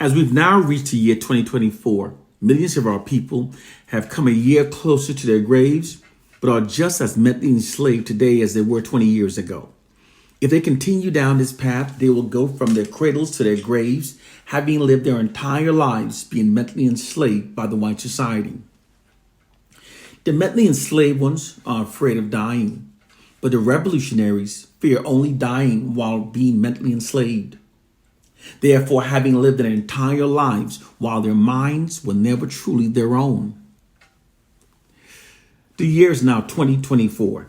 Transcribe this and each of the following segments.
As we've now reached the year 2024, millions of our people have come a year closer to their graves, but are just as mentally enslaved today as they were 20 years ago. If they continue down this path, they will go from their cradles to their graves, having lived their entire lives being mentally enslaved by the white society. The mentally enslaved ones are afraid of dying, but the revolutionaries fear only dying while being mentally enslaved. Therefore, having lived their entire lives while their minds were never truly their own. The year is now 2024.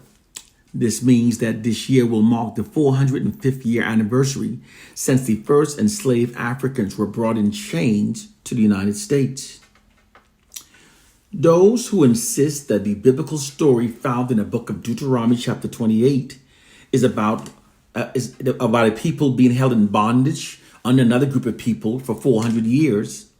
This means that this year will mark the 405th year anniversary since the first enslaved Africans were brought in chains to the United States. Those who insist that the biblical story found in the book of Deuteronomy chapter 28 is about a people being held in bondage under another group of people for 400 years.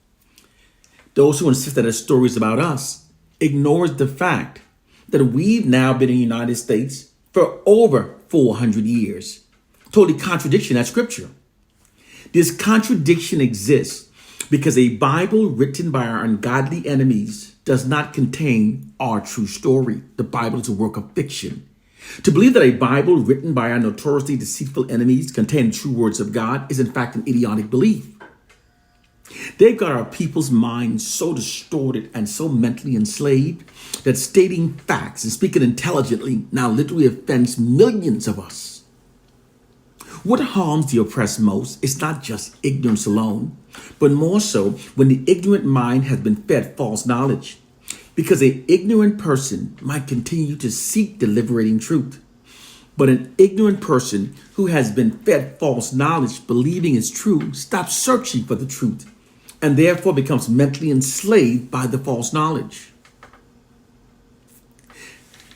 Those who insist that the story is about us ignores the fact that we've now been in the United States for over 400 years. Totally contradiction at scripture. This contradiction exists because a Bible written by our ungodly enemies does not contain our true story. The Bible is a work of fiction. To believe that a Bible written by our notoriously deceitful enemies contains true words of God is in fact an idiotic belief. They've got our people's minds so distorted and so mentally enslaved that stating facts and speaking intelligently now literally offends millions of us. What harms the oppressed most is not just ignorance alone, but more so when the ignorant mind has been fed false knowledge. Because an ignorant person might continue to seek the liberating truth. But an ignorant person who has been fed false knowledge, believing is true, stops searching for the truth and therefore becomes mentally enslaved by the false knowledge.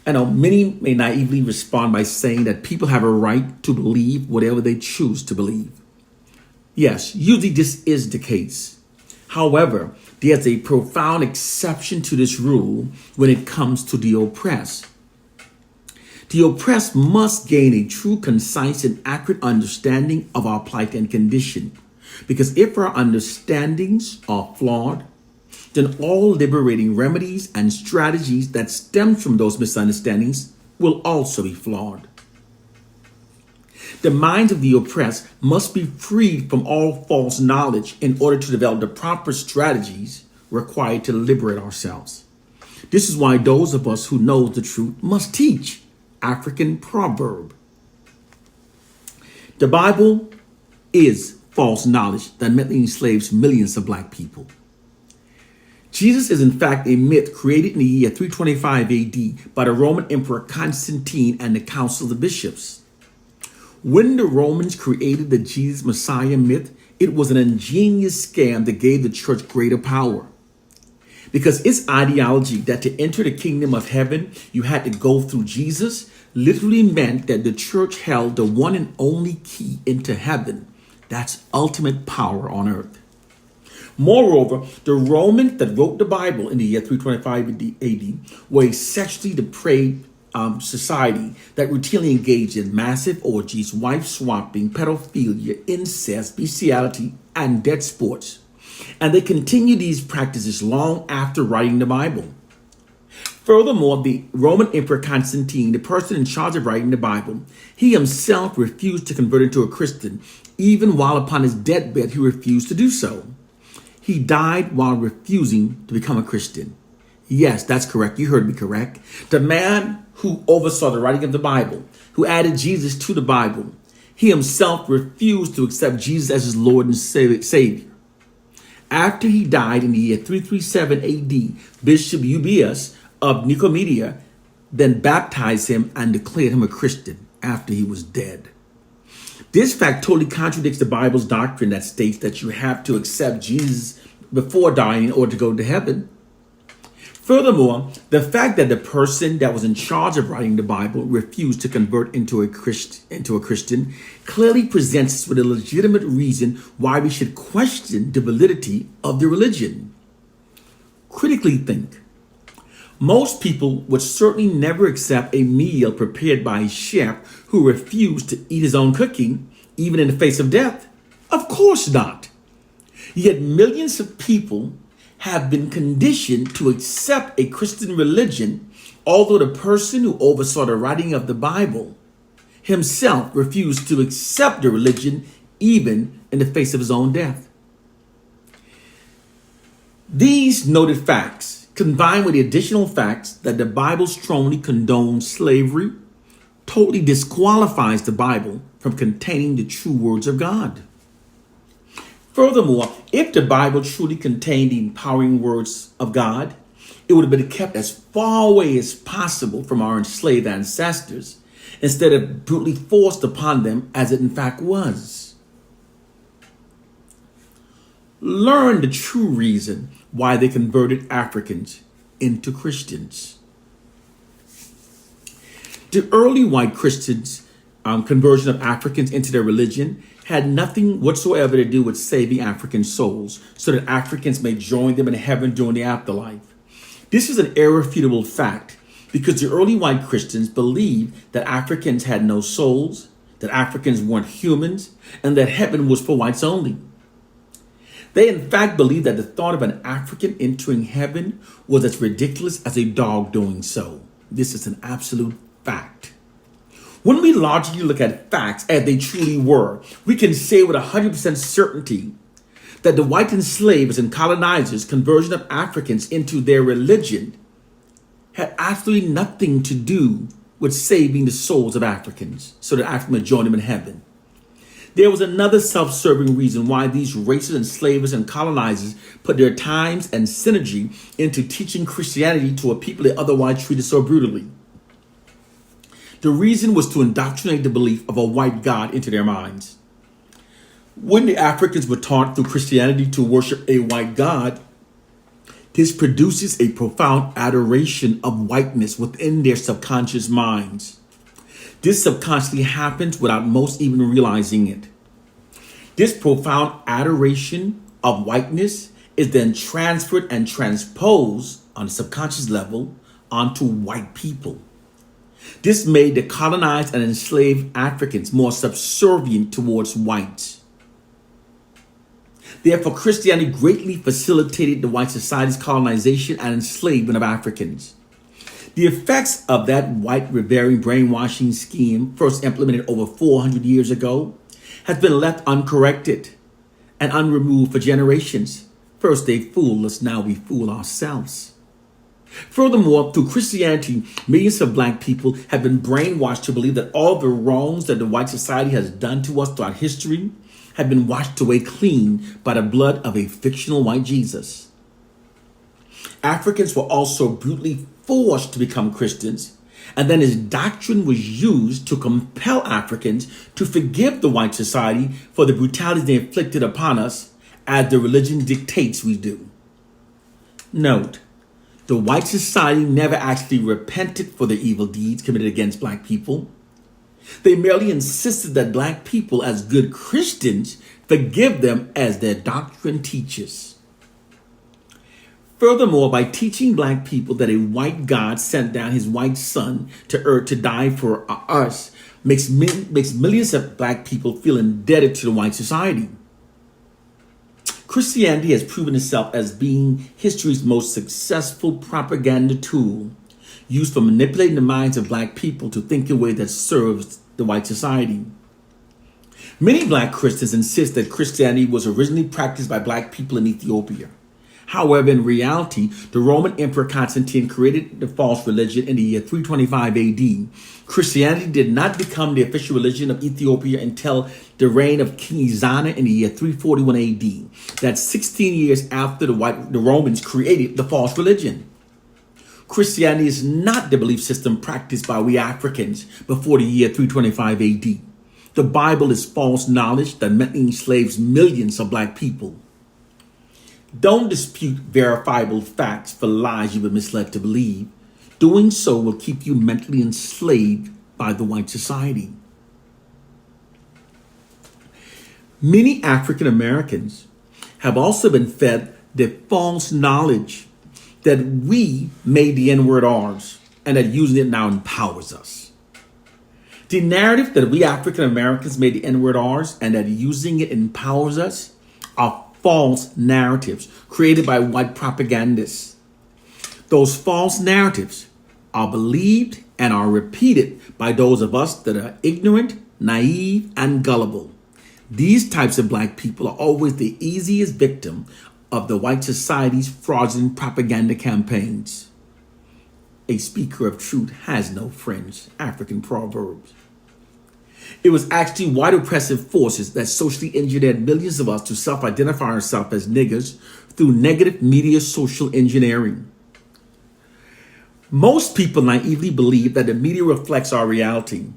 I know many may naively respond by saying that people have a right to believe whatever they choose to believe. Yes, usually this is the case. However, there's a profound exception to this rule when it comes to the oppressed. The oppressed must gain a true, concise, and accurate understanding of our plight and condition. Because if our understandings are flawed, then all liberating remedies and strategies that stem from those misunderstandings will also be flawed. The minds of the oppressed must be freed from all false knowledge in order to develop the proper strategies required to liberate ourselves. This is why those of us who know the truth must teach African proverb. The Bible is false knowledge that mentally enslaves millions of black people. Jesus is in fact a myth created in the year 325 AD by the Roman Emperor Constantine and the Council of the Bishops. When the Romans created the Jesus Messiah myth, it was an ingenious scam that gave the church greater power. Because its ideology that to enter the kingdom of heaven, you had to go through Jesus, literally meant that the church held the one and only key into heaven. That's ultimate power on earth. Moreover, the Romans that wrote the Bible in the year 325 AD were a sexually depraved society that routinely engaged in massive orgies, wife swapping, pedophilia, incest, bestiality, and death sports. And they continued these practices long after writing the Bible. Furthermore, the Roman Emperor Constantine, the person in charge of writing the Bible, he himself refused to convert into a Christian. Even while upon his deathbed, he refused to do so. He died while refusing to become a Christian. Yes, that's correct. You heard me correct. The man who oversaw the writing of the Bible, who added Jesus to the Bible, he himself refused to accept Jesus as his Lord and Savior. After he died in the year 337 AD, Bishop Eusebius of Nicomedia then baptized him and declared him a Christian after he was dead. This fact totally contradicts the Bible's doctrine that states that you have to accept Jesus before dying in order to go to heaven. Furthermore, the fact that the person that was in charge of writing the Bible refused to convert into a Christian clearly presents us with a legitimate reason why we should question the validity of the religion. Critically think. Most people would certainly never accept a meal prepared by a chef who refused to eat his own cooking, even in the face of death. Of course not. Yet millions of people have been conditioned to accept a Christian religion, although the person who oversaw the writing of the Bible himself refused to accept the religion even in the face of his own death. These noted facts, combined with the additional facts that the Bible strongly condones slavery, totally disqualifies the Bible from containing the true words of God. Furthermore, if the Bible truly contained the empowering words of God, it would have been kept as far away as possible from our enslaved ancestors, instead of brutally forced upon them as it in fact was. Learn the true reason why they converted Africans into Christians. The early white Christians' conversion of Africans into their religion had nothing whatsoever to do with saving African souls so that Africans may join them in heaven during the afterlife. This is an irrefutable fact because the early white Christians believed that Africans had no souls, that Africans weren't humans, and that heaven was for whites only. They in fact believed that the thought of an African entering heaven was as ridiculous as a dog doing so. This is an absolute fact. When we logically look at facts as they truly were, we can say with 100% certainty that the white enslavers and colonizers' conversion of Africans into their religion had absolutely nothing to do with saving the souls of Africans so that Africans would join them in heaven. There was another self-serving reason why these racist enslavers and colonizers put their times and synergy into teaching Christianity to a people they otherwise treated so brutally. The reason was to indoctrinate the belief of a white God into their minds. When the Africans were taught through Christianity to worship a white God, this produces a profound adoration of whiteness within their subconscious minds. This subconsciously happens without most even realizing it. This profound adoration of whiteness is then transferred and transposed on a subconscious level onto white people. This made the colonized and enslaved Africans more subservient towards whites. Therefore, Christianity greatly facilitated the white society's colonization and enslavement of Africans. The effects of that white revering brainwashing scheme, first implemented over 400 years ago, has been left uncorrected and unremoved for generations. First they fooled us, now we fool ourselves. Furthermore, through Christianity, millions of black people have been brainwashed to believe that all the wrongs that the white society has done to us throughout history have been washed away clean by the blood of a fictional white Jesus. Africans were also brutally forced to become Christians, and then his doctrine was used to compel Africans to forgive the white society for the brutalities they inflicted upon us, as the religion dictates we do. Note, the white society never actually repented for their evil deeds committed against black people. They merely insisted that black people, as good Christians, forgive them as their doctrine teaches. Furthermore, by teaching black people that a white God sent down his white son to earth to die for us makes millions of black people feel indebted to the white society. Christianity has proven itself as being history's most successful propaganda tool, used for manipulating the minds of black people to think in a way that serves the white society. Many black Christians insist that Christianity was originally practiced by black people in Ethiopia. However, in reality, the Roman Emperor Constantine created the false religion in the year 325 AD. Christianity did not become the official religion of Ethiopia until the reign of King Ezana in the year 341 AD. That's 16 years after the Romans created the false religion. Christianity is not the belief system practiced by we Africans before the year 325 AD. The Bible is false knowledge that mentally enslaves millions of black people. Don't dispute verifiable facts for lies you've been misled to believe. Doing so will keep you mentally enslaved by the white society. Many African Americans have also been fed the false knowledge that we made the N-word ours and that using it now empowers us. The narrative that we African Americans made the N-word ours and that using it empowers us are false narratives created by white propagandists. Those false narratives are believed and are repeated by those of us that are ignorant, naive, and gullible. These types of black people are always the easiest victim of the white society's fraudulent propaganda campaigns. A speaker of truth has no friends. African Proverbs. It was actually white oppressive forces that socially engineered millions of us to self-identify ourselves as niggers through negative media social engineering. Most people naively believe that the media reflects our reality,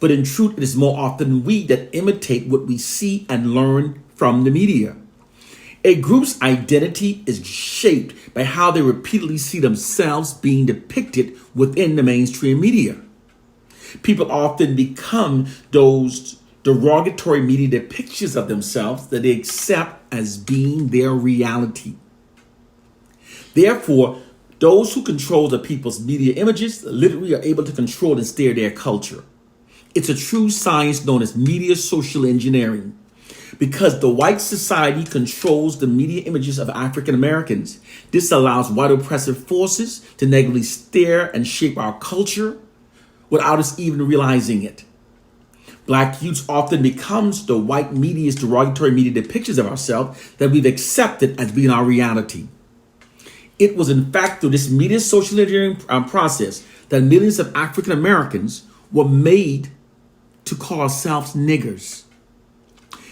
but in truth, it is more often we that imitate what we see and learn from the media. A group's identity is shaped by how they repeatedly see themselves being depicted within the mainstream media. People often become those derogatory media depictions of themselves that they accept as being their reality. Therefore, those who control the people's media images literally are able to control and steer their culture. It's a true science known as media social engineering. Because the white society controls the media images of African Americans, this allows white oppressive forces to negatively steer and shape our culture without us even realizing it. Black youth often becomes the white media's derogatory media depictions of ourselves that we've accepted as being our reality. It was in fact through this media social engineering process that millions of African Americans were made to call ourselves niggers.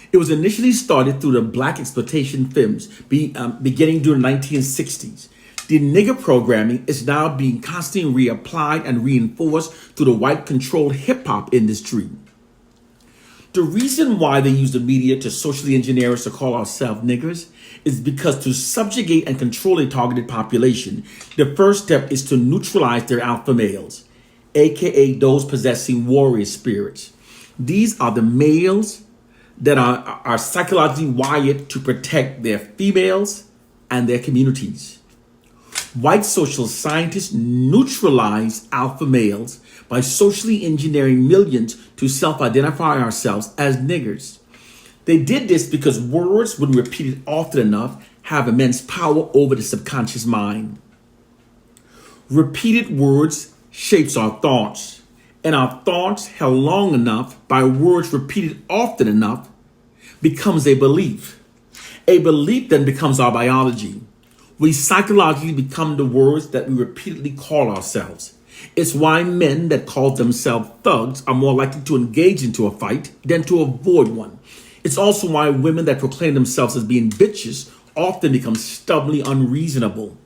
It was initially started through the black exploitation films beginning during the 1960s. The nigger programming is now being constantly reapplied and reinforced through the white-controlled hip-hop industry. The reason why they use the media to socially engineer us to call ourselves niggers is because to subjugate and control a targeted population, the first step is to neutralize their alpha males, aka those possessing warrior spirits. These are the males that are psychologically wired to protect their females and their communities. White social scientists neutralize alpha males by socially engineering millions to self-identify ourselves as niggers. They did this because words, when repeated often enough, have immense power over the subconscious mind. Repeated words shapes our thoughts, and our thoughts held long enough by words repeated often enough becomes a belief. A belief then becomes our biology. We psychologically become the words that we repeatedly call ourselves. It's why men that call themselves thugs are more likely to engage into a fight than to avoid one. It's also why women that proclaim themselves as being bitches often become stubbornly unreasonable.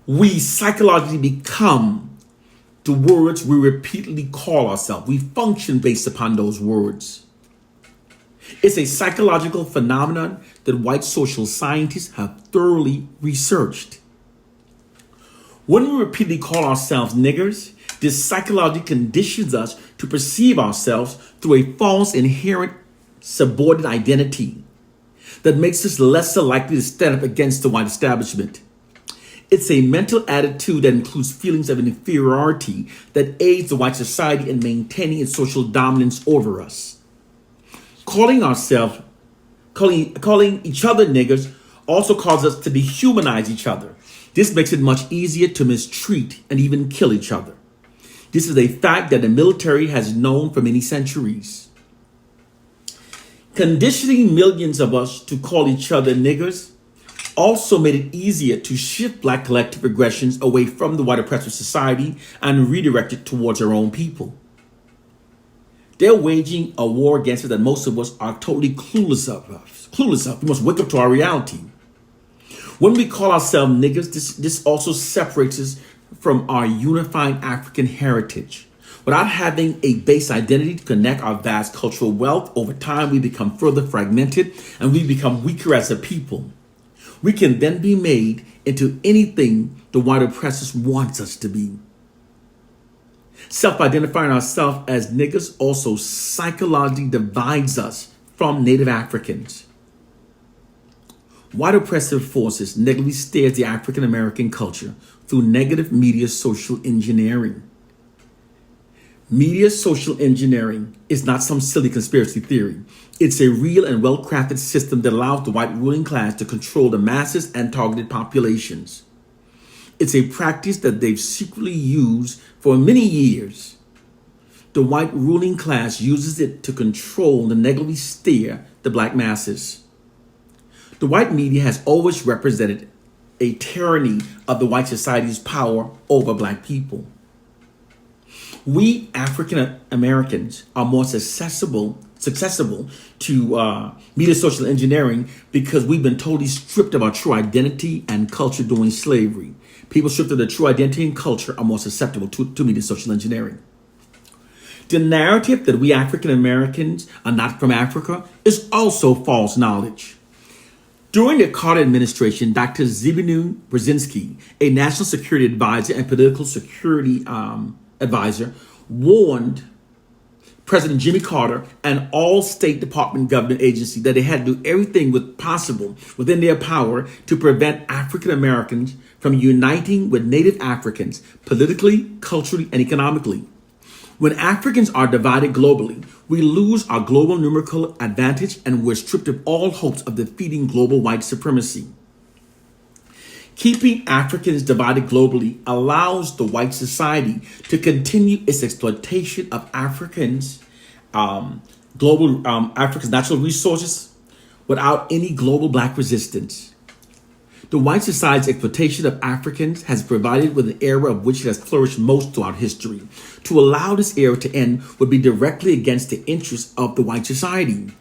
We psychologically become the words we repeatedly call ourselves. We function based upon those words. It's a psychological phenomenon that white social scientists have thoroughly researched. When we repeatedly call ourselves niggers, this psychologically conditions us to perceive ourselves through a false inherent subordinate identity that makes us lesser likely to stand up against the white establishment. It's a mental attitude that includes feelings of inferiority that aids the white society in maintaining its social dominance over us. Calling each other niggers also causes us to dehumanize each other. This makes it much easier to mistreat and even kill each other. This is a fact that the military has known for many centuries. Conditioning millions of us to call each other niggers also made it easier to shift black collective aggressions away from the white oppressive society and redirect it towards our own people. They're waging a war against us that most of us are totally clueless of. We must wake up to our reality. When we call ourselves niggers, this also separates us from our unified African heritage. Without having a base identity to connect our vast cultural wealth, over time we become further fragmented and we become weaker as a people. We can then be made into anything the white oppressors wants us to be. Self-identifying ourselves as niggers also psychologically divides us from Native Africans. White oppressive forces negatively steers the African American culture through negative media social engineering. Media social engineering is not some silly conspiracy theory. It's a real and well crafted system that allows the white ruling class to control the masses and targeted populations. It's a practice that they've secretly used for many years. The white ruling class uses it to control and negatively steer the black masses. The white media has always represented a tyranny of the white society's power over black people. We African Americans are more susceptible to media social engineering because we've been totally stripped of our true identity and culture during slavery. People stripped of their true identity and culture are more susceptible to media social engineering. The narrative that we African Americans are not from Africa is also false knowledge. During the Carter administration, Dr. Zbigniew Brzezinski, a national security advisor and political security advisor, warned President Jimmy Carter and all State Department government agencies that they had to do everything possible within their power to prevent African Americans from uniting with Native Africans politically, culturally, and economically. When Africans are divided globally, we lose our global numerical advantage and we're stripped of all hopes of defeating global white supremacy. Keeping Africans divided globally allows the white society to continue its exploitation of Africans' natural resources without any global black resistance. The white society's exploitation of Africans has provided with an era of which it has flourished most throughout history. To allow this era to end would be directly against the interests of the white society.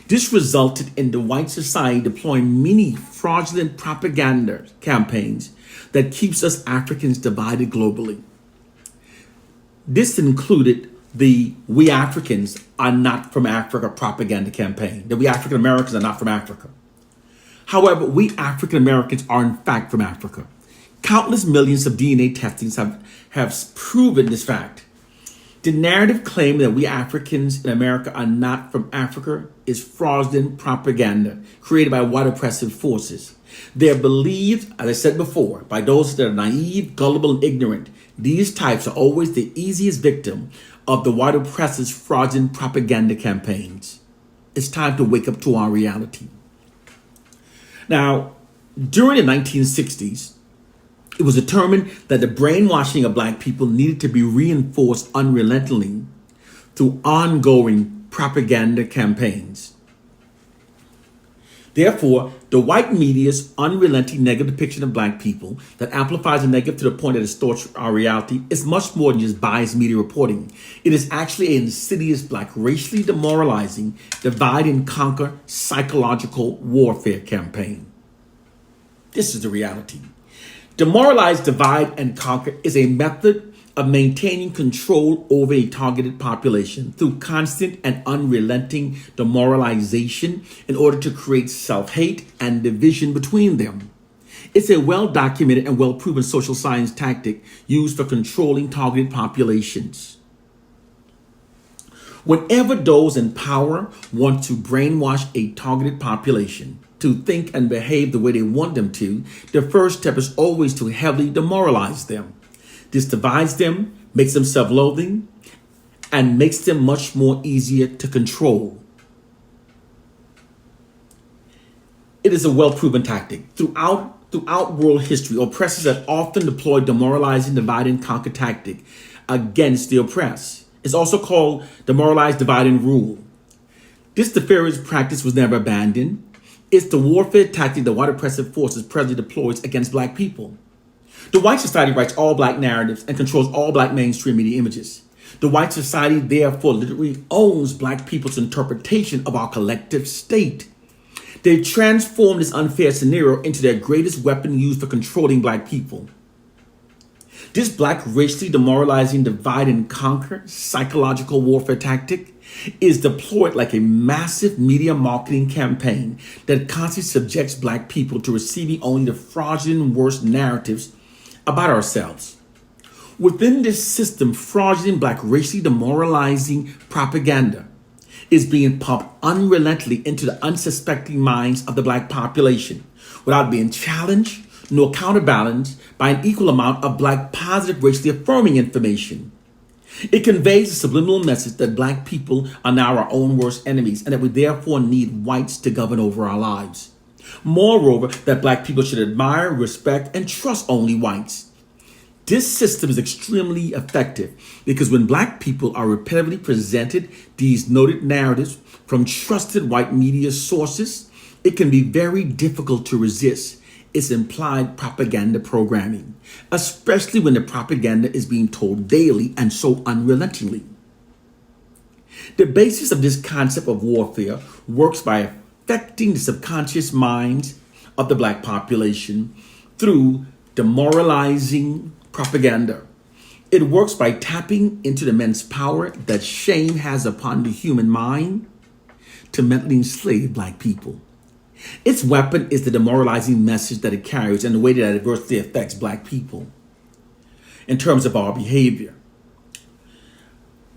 This resulted in the white society deploying many fraudulent propaganda campaigns that keeps us Africans divided globally. This included the "We Africans are not from Africa" propaganda campaign, that we African Americans are not from Africa. However, we African Americans are in fact from Africa. Countless millions of DNA testings have proven this fact. The narrative claim that we Africans in America are not from Africa is fraudulent propaganda created by white oppressive forces. They're believed, as I said before, by those that are naive, gullible, and ignorant. These types are always the easiest victim of the white oppressors' fraudulent propaganda campaigns. It's time to wake up to our reality. Now, during the 1960s, it was determined that the brainwashing of black people needed to be reinforced unrelentingly through ongoing propaganda campaigns. Therefore, the white media's unrelenting negative depiction of black people that amplifies the negative to the point that it distorts our reality is much more than just biased media reporting. It is actually an insidious black, racially demoralizing, divide and conquer psychological warfare campaign. This is the reality. Demoralize, divide, and conquer is a method of maintaining control over a targeted population through constant and unrelenting demoralization in order to create self-hate and division between them. It's a well-documented and well-proven social science tactic used for controlling targeted populations. Whenever those in power want to brainwash a targeted population to think and behave the way they want them to, the first step is always to heavily demoralize them. This divides them, makes them self-loathing, and makes them much more easier to control. It is a well-proven tactic. Throughout world history, oppressors have often deployed demoralizing, divide, and conquer tactic against the oppressed. It's also called demoralize, divide, and rule. This nefarious practice was never abandoned. It's the warfare tactic that white oppressive forces presently deploys against black people. The white society writes all black narratives and controls all black mainstream media images. The white society therefore literally owns black people's interpretation of our collective state. They've transformed this unfair scenario into their greatest weapon used for controlling black people. This black racially demoralizing divide and conquer psychological warfare tactic is deployed like a massive media marketing campaign that constantly subjects black people to receiving only the fraudulent worst narratives about ourselves. Within this system, fraudulent black racially demoralizing propaganda is being pumped unrelentingly into the unsuspecting minds of the black population without being challenged nor counterbalanced by an equal amount of black positive racially affirming information. It conveys a subliminal message that black people are now our own worst enemies and that we therefore need whites to govern over our lives. Moreover, that black people should admire, respect, and trust only whites. This system is extremely effective because when black people are repetitively presented these noted narratives from trusted white media sources, it can be very difficult to resist its implied propaganda programming, especially when the propaganda is being told daily and so unrelentingly. The basis of this concept of warfare works by affecting the subconscious minds of the black population through demoralizing propaganda. It works by tapping into the immense power that shame has upon the human mind to mentally enslave black people. Its weapon is the demoralizing message that it carries and the way that it adversely affects black people in terms of our behavior.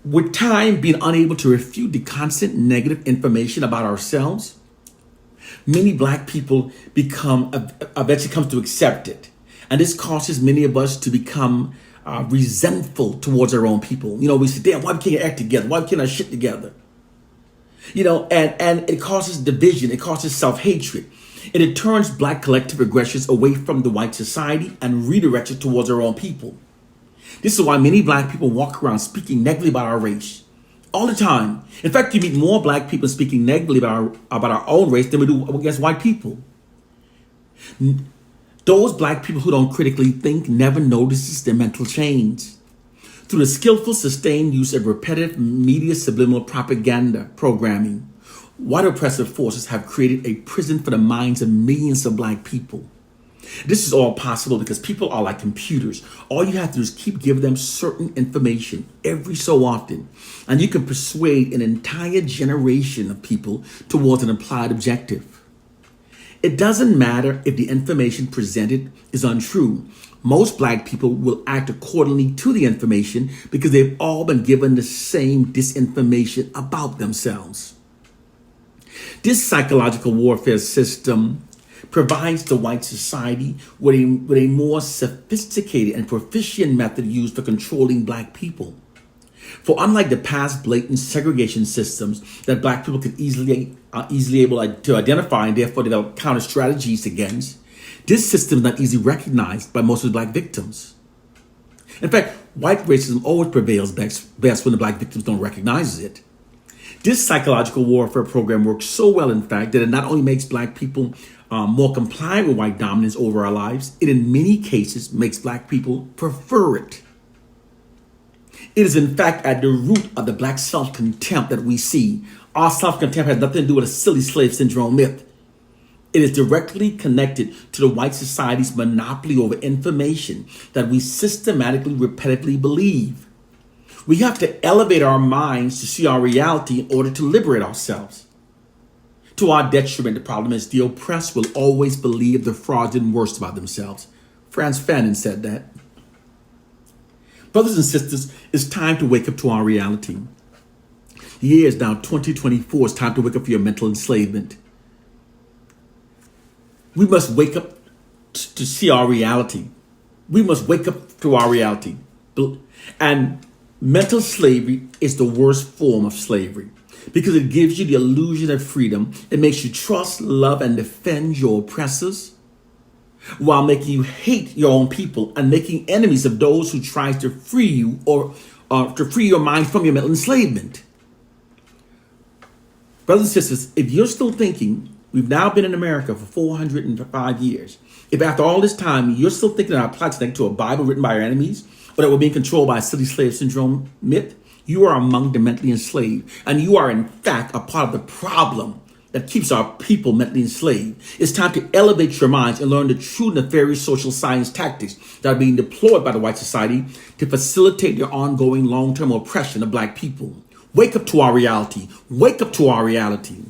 With time being unable to refute the constant negative information about ourselves, many black people eventually come to accept it. And this causes many of us to become resentful towards our own people. You know, we say, damn, why can't I act together? Why can't I shit together? You know, and it causes division, it causes self-hatred, and it turns black collective aggressions away from the white society and redirects it towards our own people. This is why many black people walk around speaking negatively about our race all the time. In fact, you meet more black people speaking negatively about our own race than we do against white people. Those black people who don't critically think never notices their mental change. Through the skillful, sustained use of repetitive media subliminal propaganda programming, white oppressive forces have created a prison for the minds of millions of black people. This is all possible because people are like computers. All you have to do is keep giving them certain information every so often, and you can persuade an entire generation of people towards an applied objective. It doesn't matter if the information presented is untrue. Most black people will act accordingly to the information because they've all been given the same disinformation about themselves. This psychological warfare system provides the white society with a more sophisticated and proficient method used for controlling black people. For unlike the past blatant segregation systems that black people could easily able to identify and therefore develop counter strategies against, this system is not easily recognized by most of the black victims. In fact, white racism always prevails best when the black victims don't recognize it. This psychological warfare program works so well, in fact, that it not only makes black people more compliant with white dominance over our lives, it in many cases makes black people prefer it. It is in fact at the root of the black self-contempt that we see. Our self-contempt has nothing to do with a silly slave syndrome myth. It is directly connected to the white society's monopoly over information that we systematically, repetitively believe. We have to elevate our minds to see our reality in order to liberate ourselves. To our detriment, the problem is the oppressed will always believe the fraudulent worst about themselves. Frantz Fanon said that. Brothers and sisters, it's time to wake up to our reality. The year is now 2024. It's time to wake up for your mental enslavement. We must wake up to see our reality. We must wake up to our reality. And mental slavery is the worst form of slavery because it gives you the illusion of freedom. It makes you trust, love, and defend your oppressors while making you hate your own people and making enemies of those who try to free you or to free your mind from your mental enslavement. Brothers and sisters, if you're still thinking we've now been in America for 405 years, if after all this time you're still thinking our plots connected to a Bible written by our enemies, or that we're being controlled by a silly slave syndrome myth, you are among the mentally enslaved. And you are in fact a part of the problem that keeps our people mentally enslaved. It's time to elevate your minds and learn the true nefarious social science tactics that are being deployed by the white society to facilitate their ongoing long-term oppression of black people. Wake up to our reality. Wake up to our reality.